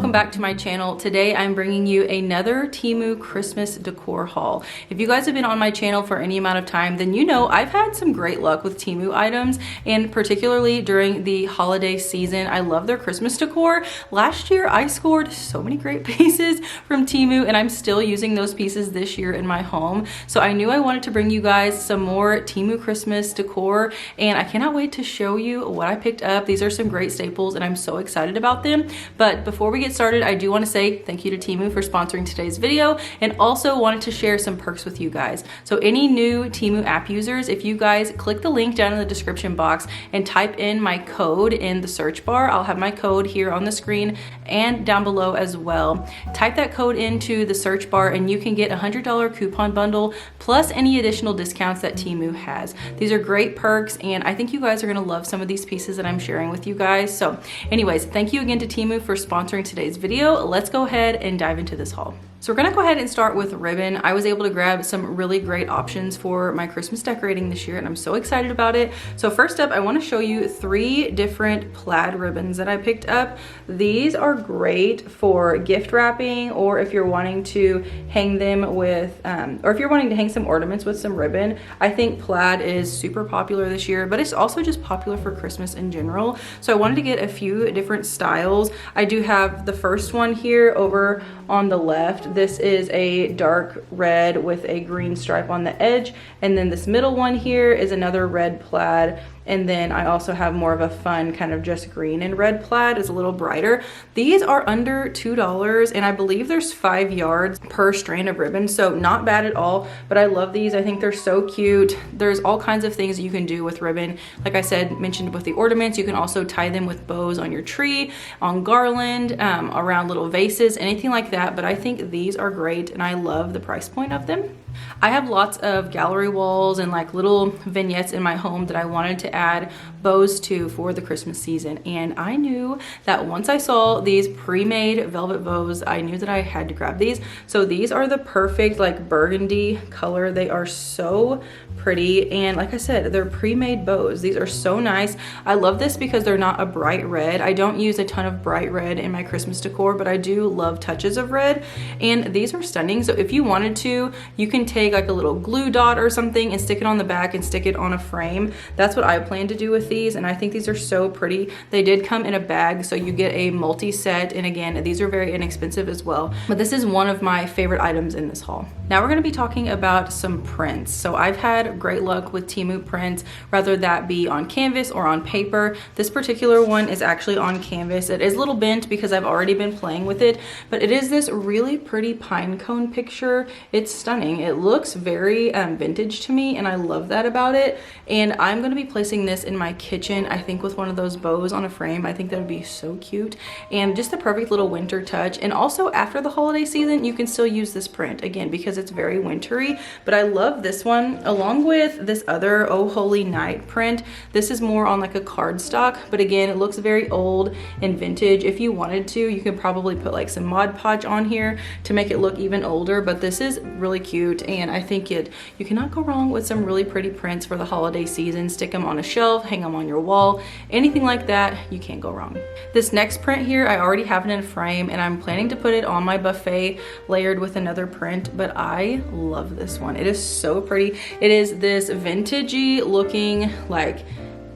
welcome back to my channel. Today I'm bringing you another Temu Christmas decor haul. If you guys have been on my channel for any amount of time, then you know I've had some great luck with Temu items, and particularly during the holiday season. I love their Christmas decor. Last year I scored so many great pieces from Temu, and I'm still using those pieces this year in my home. So I knew I wanted to bring you guys some more Temu Christmas decor, and I cannot wait to show you what I picked up. These are some great staples and I'm so excited about them. But before we get started, I do want to say thank you to Temu for sponsoring today's video, and also wanted to share some perks with you guys. So any new Temu app users, if you guys click the link down in the description box and type in my code in the search bar, I'll have my code here on the screen and down below as well. Type that code into the search bar and you can get a $100 coupon bundle plus any additional discounts that Temu has. These are great perks, and I think you guys are going to love some of these pieces that I'm sharing with you guys. So anyways, thank you again to Temu for sponsoring today's video. Let's go ahead and dive into this haul. So we're gonna go ahead and start with ribbon. I was able to grab some really great options for my Christmas decorating this year, and I'm so excited about it. So first up, I wanna show you 3 different plaid ribbons that I picked up. These are great for gift wrapping, or if you're wanting to hang them with, or if you're wanting to hang some ornaments with some ribbon. I think plaid is super popular this year, but it's also just popular for Christmas in general. So I wanted to get a few different styles. I do have the first one here over on the left. This is a dark red with a green stripe on the edge, and then this middle one here is another red plaid, and then I also have more of a fun kind of just green and red plaid. It's a little brighter. These are under $2, and I believe there's 5 yards per strand of ribbon, so not bad at all. But I love these. I think they're so cute. There's all kinds of things you can do with ribbon. Like I said, mentioned with the ornaments, you can also tie them with bows on your tree, on garland, around little vases, anything like that. But I think these are great, and I love the price point of them. I have lots of gallery walls and like little vignettes in my home that I wanted to add bows to for the Christmas season, and I knew that once I saw these pre-made velvet bows, I knew that I had to grab these. So these are the perfect like burgundy color. They are so pretty, and like I said, they're pre-made bows. These are so nice. I love this because they're not a bright red. I don't use a ton of bright red in my Christmas decor, but I do love touches of red, and these are stunning. So if you wanted to, you can take like a little glue dot or something and stick it on the back and stick it on a frame. That's what I plan to do with these, and I think these are so pretty. They did come in a bag, so you get a multi-set, and again, these are very inexpensive as well. But this is one of my favorite items in this haul. Now we're going to be talking about some prints. So I've had great luck with Temu prints, whether that be on canvas or on paper. This particular one is actually on canvas. It is a little bent because I've already been playing with it, but it is this really pretty pine cone picture. It's stunning. It looks very vintage to me, and I love that about it. And I'm going to be placing this in my kitchen, I think, with one of those bows on a frame. I think that would be so cute, and just the perfect little winter touch. And also after the holiday season, you can still use this print again because it's very wintry. But I love this one along with this other Oh Holy Night print. This is more on like a cardstock, but again, it looks very old and vintage. If you wanted to, you could probably put like some Mod Podge on here to make it look even older, but this is really cute, and I think you cannot go wrong with some really pretty prints for the holiday season. Stick them on a shelf, hang them on your wall, anything like that, you can't go wrong. This next print here, I already have it in a frame, and I'm planning to put it on my buffet layered with another print, but I love this one. It is so pretty. It is this vintagey looking like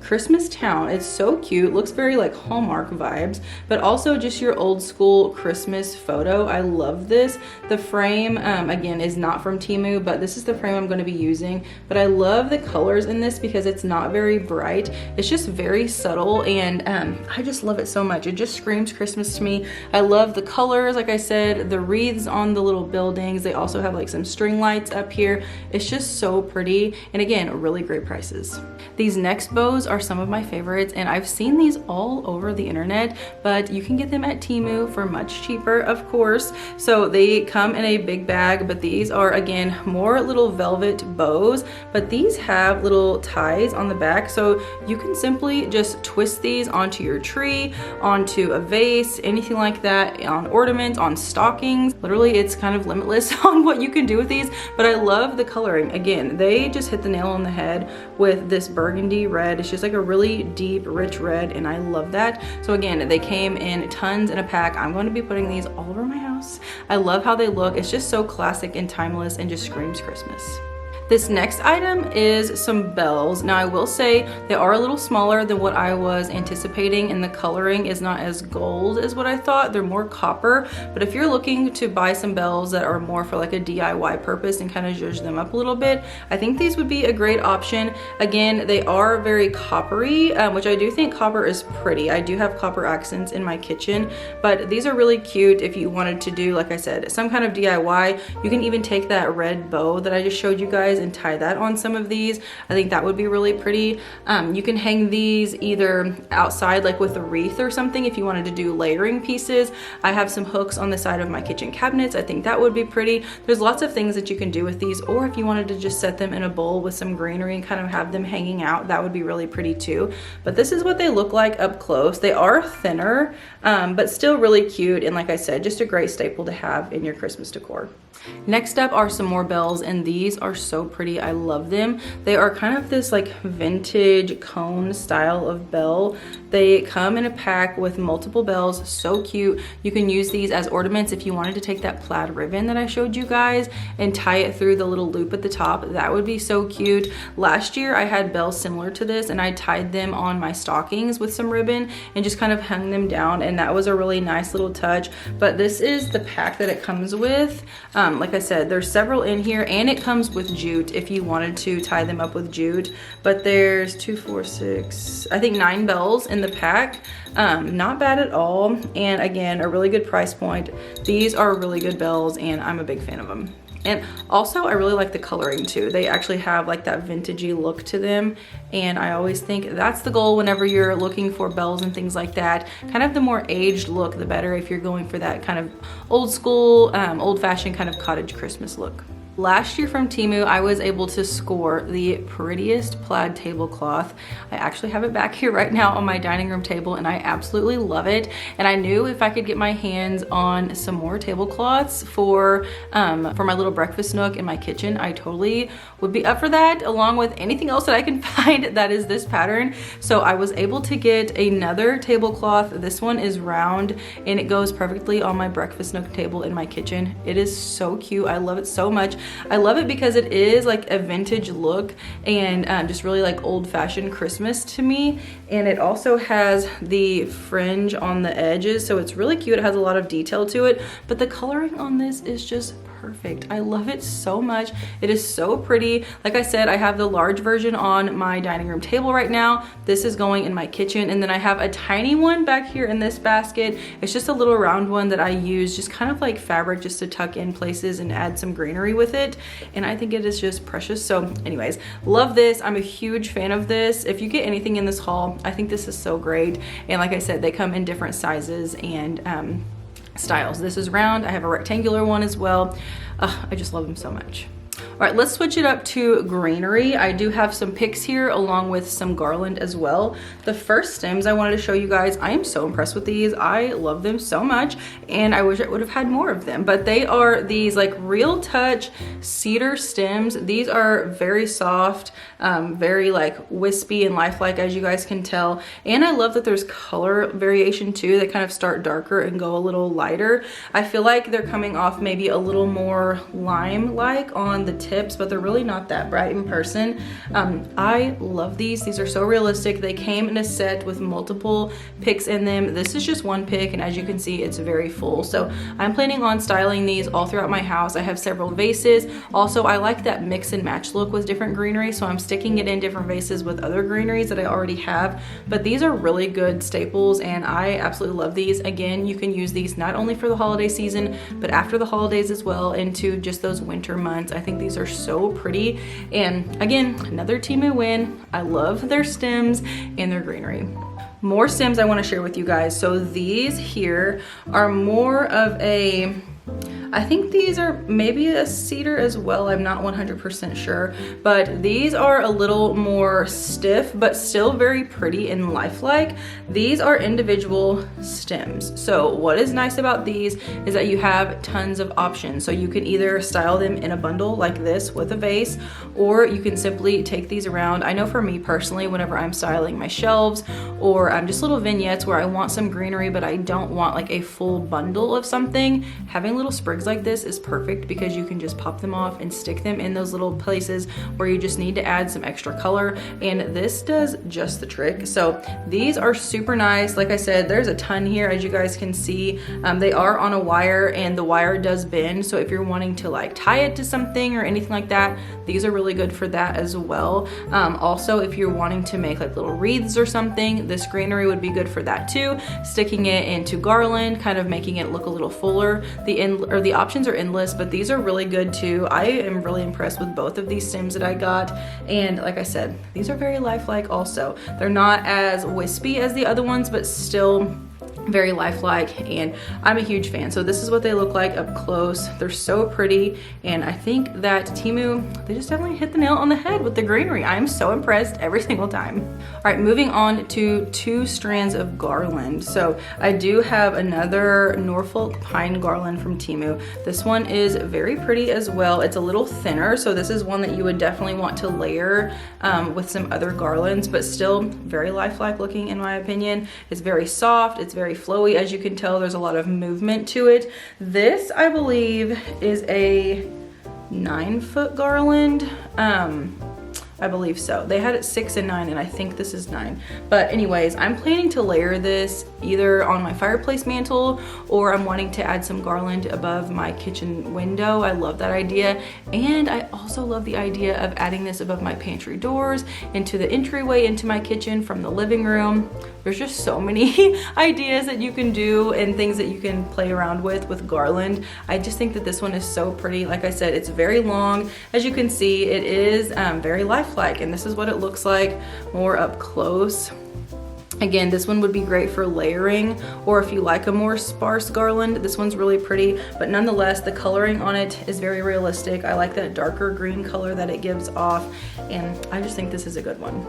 Christmas town. It's so cute. Looks very like Hallmark vibes, but also just your old school Christmas photo. I love this. The frame again is not from Temu, but this is the frame I'm going to be using. But I love the colors in this because it's not very bright. It's just very subtle, and I just love it so much. It just screams Christmas to me. I love the colors. Like I said, the wreaths on the little buildings. They also have like some string lights up here. It's just so pretty, and again, really great prices. These next bows are some of my favorites, and I've seen these all over the internet, but you can get them at Temu for much cheaper, of course. So they come in a big bag, but these are again more little velvet bows, but these have little ties on the back, so you can simply just twist these onto your tree, onto a vase, anything like that, on ornaments, on stockings. Literally, it's kind of limitless on what you can do with these, but I love the coloring. Again, they just hit the nail on the head with this burgundy red. It's just just like a really deep, rich red, and I love that. So again, they came in tons in a pack. I'm going to be putting these all over my house. I love how they look. It's just so classic and timeless and just screams Christmas. This next item is some bells. Now I will say they are a little smaller than what I was anticipating, and the coloring is not as gold as what I thought. They're more copper, but if you're looking to buy some bells that are more for like a DIY purpose and kind of zhuzh them up a little bit, I think these would be a great option. Again, they are very coppery, which I do think copper is pretty. I do have copper accents in my kitchen, but these are really cute if you wanted to do, like I said, some kind of DIY. You can even take that red bow that I just showed you guys and tie that on some of these. I think that would be really pretty. You can hang these either outside like with a wreath or something if you wanted to do layering pieces. I have some hooks on the side of my kitchen cabinets. I think that would be pretty. There's lots of things that you can do with these, or if you wanted to just set them in a bowl with some greenery and kind of have them hanging out, that would be really pretty too. But this is what they look like up close. They are thinner, but still really cute, and like I said, just a great staple to have in your Christmas decor. Next up are some more bells, and these are so pretty. I love them. They are kind of this like vintage cone style of bell. They come in a pack with multiple bells, so cute. You can use these as ornaments if you wanted to take that plaid ribbon that I showed you guys and tie it through the little loop at the top. That would be so cute. Last year I had bells similar to this, and I tied them on my stockings with some ribbon and just kind of hung them down, and that was a really nice little touch. But this is the pack that it comes with. Like I said, there's several in here, and it comes with jute if you wanted to tie them up with jute. But there's 2, 4, 6, I think 9 bells in the pack. Not bad at all, and again, a really good price point. These are really good bells, and I'm a big fan of them. And also I really like the coloring too. They actually have like that vintagey look to them, and I always think that's the goal whenever you're looking for bells and things like that. Kind of the more aged look, the better if you're going for that kind of old school, old-fashioned kind of cottage Christmas look. Last year from Temu, I was able to score the prettiest plaid tablecloth. I actually have it back here right now on my dining room table, and I absolutely love it. And I knew if I could get my hands on some more tablecloths for my little breakfast nook in my kitchen, I totally would be up for that, along with anything else that I can find that is this pattern. So I was able to get another tablecloth. This one is round, and it goes perfectly on my breakfast nook table in my kitchen. It is so cute. I love it so much. I love it because it is like a vintage look, and just really like old-fashioned Christmas to me. And it also has the fringe on the edges, so it's really cute. It has a lot of detail to it, but the coloring on this is just perfect. I love it so much. It is so pretty. Like I said, I have the large version on my dining room table right now. This is going in my kitchen, and then I have a tiny one back here in this basket. It's just a little round one that I use just kind of like fabric just to tuck in places and add some greenery with it, and I think it is just precious. So anyways, love this. I'm a huge fan of this. If you get anything in this haul, I think this is so great. And like I said, they come in different sizes and styles. This is round. I have a rectangular one as well. I just love them so much. All right, let's switch it up to greenery. I do have some picks here along with some garland as well. The first stems I wanted to show you guys, I am so impressed with these. I love them so much, and I wish I would have had more of them, but they are these like real touch cedar stems. These are very soft, very like wispy and lifelike, as you guys can tell. And I love that there's color variation too. They kind of start darker and go a little lighter. I feel like they're coming off maybe a little more lime-like on the tips, but they're really not that bright in person. I love these. These are so realistic. They came in a set with multiple picks in them. This is just one pick, and as you can see, it's very full. So I'm planning on styling these all throughout my house. I have several vases. Also, I like that mix and match look with different greenery, so I'm sticking it in different vases with other greeneries that I already have. But these are really good staples, and I absolutely love these. Again, you can use these not only for the holiday season, but after the holidays as well, into just those winter months. I think these are so pretty, and again, another Temu win. I love their stems and their greenery. More stems I want to share with you guys. So these here are more of a, I think these are maybe a cedar as well. I'm not 100% sure, but these are a little more stiff, but still very pretty and lifelike. These are individual stems. So what is nice about these is that you have tons of options. So you can either style them in a bundle like this with a vase, or you can simply take these around. I know for me personally, whenever I'm styling my shelves or just little vignettes where I want some greenery, but I don't want like a full bundle of something, having little sprigs like this is perfect because you can just pop them off and stick them in those little places where you just need to add some extra color, and this does just the trick. So these are super nice. Like I said, there's a ton here, as you guys can see. They are on a wire, and the wire does bend, so if you're wanting to like tie it to something or anything like that, these are really good for that as well. Also, if you're wanting to make like little wreaths or something, this greenery would be good for that too. Sticking it into garland, kind of making it look a little fuller. The options are endless, but these are really good too. I am really impressed with both of these stems that I got, and like I said, these are very lifelike also. They're not as wispy as the other ones, but still very lifelike, and I'm a huge fan. So this is what they look like up close. They're so pretty, and I think that Temu, they just definitely hit the nail on the head with the greenery. I'm so impressed every single time. All right, moving on to 2 strands of garland. So I do have another Norfolk pine garland from Temu. This one is very pretty as well. It's a little thinner, so this is one that you would definitely want to layer with some other garlands, but still very lifelike looking in my opinion. It's very soft, it's very flowy. As you can tell, there's a lot of movement to it. This, I believe, is a 9-foot garland. I believe so. They had it 6 and 9, and I think this is 9. But anyways, I'm planning to layer this either on my fireplace mantle, or I'm wanting to add some garland above my kitchen window. I love that idea. And I also love the idea of adding this above my pantry doors, into the entryway into my kitchen from the living room. There's just so many ideas that you can do and things that you can play around with garland. I just think that this one is so pretty. Like I said, it's very long. As you can see, it is very lifelike, and this is what it looks like more up close. Again, this one would be great for layering, or if you like a more sparse garland, this one's really pretty, but nonetheless, the coloring on it is very realistic. I like that darker green color that it gives off, and I just think this is a good one.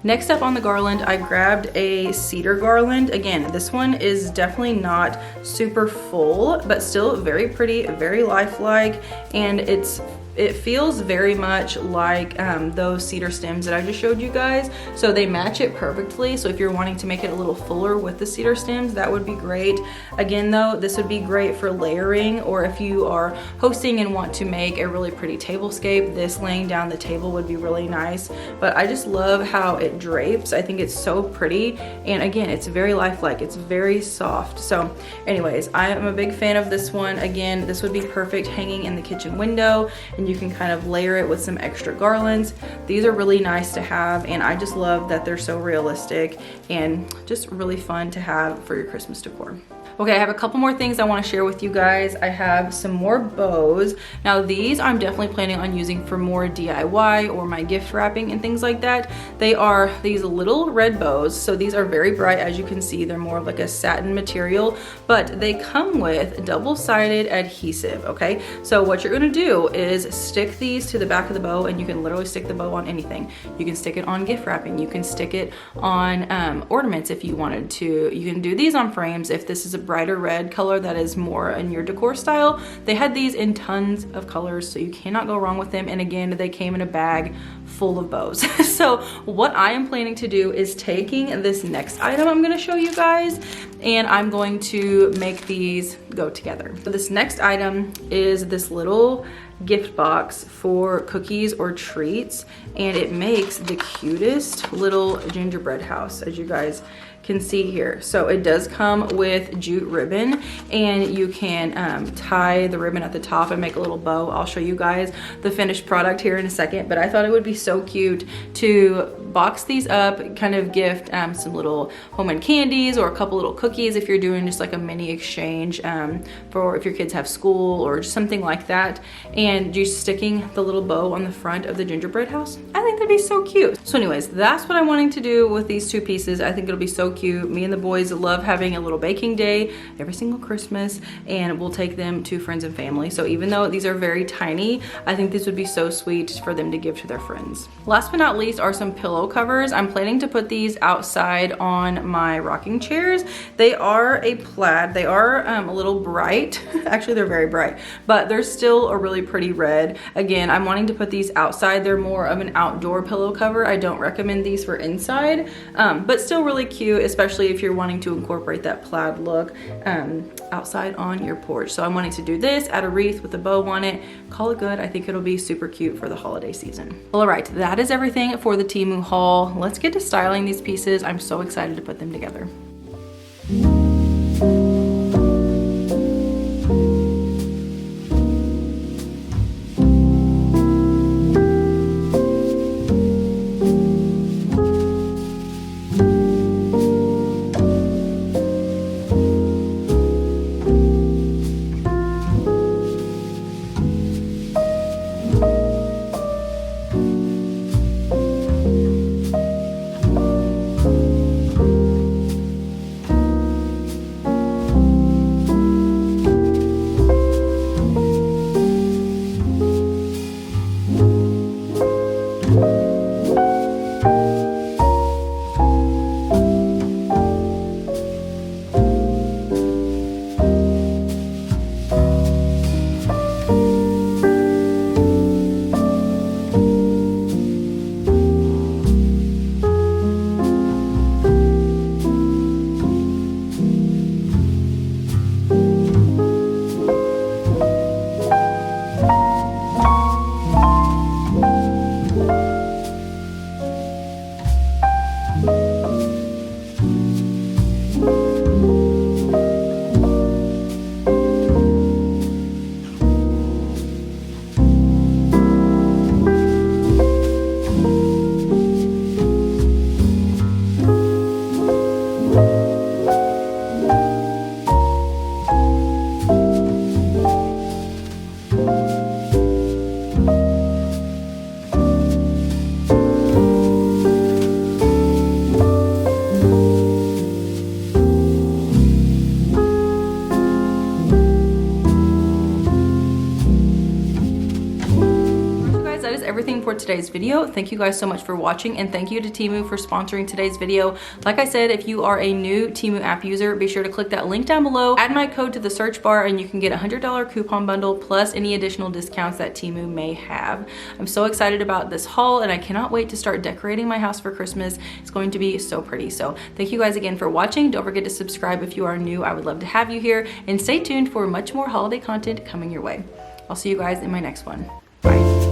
Next up on the garland, I grabbed a cedar garland. Again, this one is definitely not super full, but still very pretty, very lifelike, and it feels very much like those cedar stems that I just showed you guys. So they match it perfectly. So if you're wanting to make it a little fuller with the cedar stems, that would be great. Again though, this would be great for layering, or if you are hosting and want to make a really pretty tablescape, this laying down the table would be really nice. But I just love how it drapes. I think it's so pretty. And again, it's very lifelike. It's very soft. So anyways, I am a big fan of this one. Again, this would be perfect hanging in the kitchen window, and you can kind of layer it with some extra garlands. These are really nice to have, and I just love that they're so realistic and just really fun to have for your Christmas decor. Okay, I have a couple more things I want to share with you guys. I have some more bows. Now these I'm definitely planning on using for more DIY or my gift wrapping and things like that. They are these little red bows. So these are very bright, as you can see. They're more of like a satin material, but they come with double-sided adhesive, okay? So what you're gonna do is stick these to the back of the bow, and you can literally stick the bow on anything. You can stick it on gift wrapping. You can stick it on ornaments if you wanted to. You can do these on frames if this is a brighter red color that is more in your decor style. They had these in tons of colors, so you cannot go wrong with them. And again, they came in a bag full of bows. So what I am planning to do is taking this next item I'm gonna show you guys, and I'm going to make these go together. So this next item is this little gift box for cookies or treats, and it makes the cutest little gingerbread house, as you guys can see here. So it does come with jute ribbon, and you can tie the ribbon at the top and make a little bow. I'll show you guys the finished product here in a second, but I thought it would be so cute to box these up, kind of gift some little homemade candies or a couple little cookies if you're doing just like a mini exchange for if your kids have school or just something like that. And just sticking the little bow on the front of the gingerbread house. I think that'd be so cute. So anyways, that's what I'm wanting to do with these two pieces. I think it'll be so cute. Me and the boys love having a little baking day every single Christmas, and we'll take them to friends and family. So even though these are very tiny, I think this would be so sweet for them to give to their friends. Last but not least are some pillow covers. I'm planning to put these outside on my rocking chairs. They are a plaid. They are a little bright. Actually, they're very bright, but they're still a really pretty red. Again, I'm wanting to put these outside. They're more of an outdoor pillow cover. I don't recommend these for inside, but still really cute, especially if you're wanting to incorporate that plaid look outside on your porch. So I'm wanting to do this, add a wreath with a bow on it, call it good. I think it'll be super cute for the holiday season. Well, all right, that is everything for the Temu haul. Let's get to styling these pieces. I'm so excited to put them together. Everything for today's video. Thank you guys so much for watching, and thank you to Temu for sponsoring today's video. Like I said, if you are a new Temu app user, be sure to click that link down below, add my code to the search bar, and you can get a $100 coupon bundle plus any additional discounts that Temu may have. I'm so excited about this haul, and I cannot wait to start decorating my house for Christmas. It's going to be so pretty. So thank you guys again for watching. Don't forget to subscribe if you are new. I would love to have you here, and stay tuned for much more holiday content coming your way. I'll see you guys in my next one. Bye.